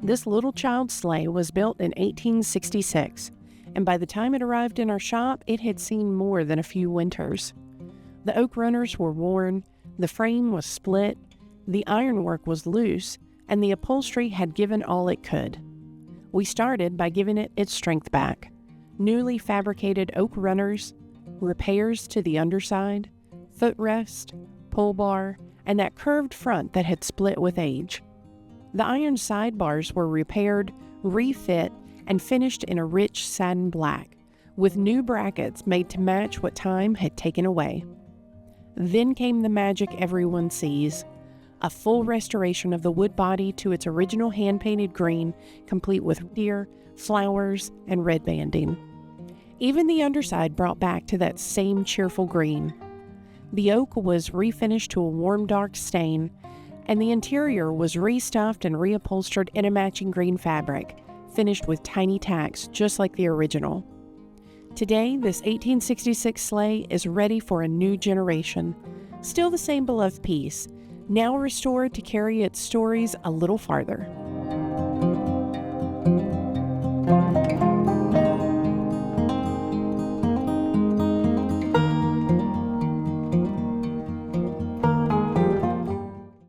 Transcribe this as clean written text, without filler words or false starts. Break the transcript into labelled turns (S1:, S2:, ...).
S1: This little child sleigh was built in 1866, and by the time it arrived in our shop, it had seen more than a few winters. The oak runners were worn, the frame was split, the ironwork was loose, and the upholstery had given all it could. We started by giving it its strength back. Newly fabricated oak runners, repairs to the underside, footrest, pull bar, and that curved front that had split with age. The iron sidebars were repaired, refit, and finished in a rich satin black, with new brackets made to match what time had taken away. Then came the magic everyone sees, a full restoration of the wood body to its original hand-painted green, complete with deer, flowers, and red banding. Even the underside brought back to that same cheerful green. The oak was refinished to a warm dark stain, and the interior was restuffed and reupholstered in a matching green fabric, finished with tiny tacks just like the original. Today, this 1866 sleigh is ready for a new generation. Still the same beloved piece, now restored to carry its stories a little farther.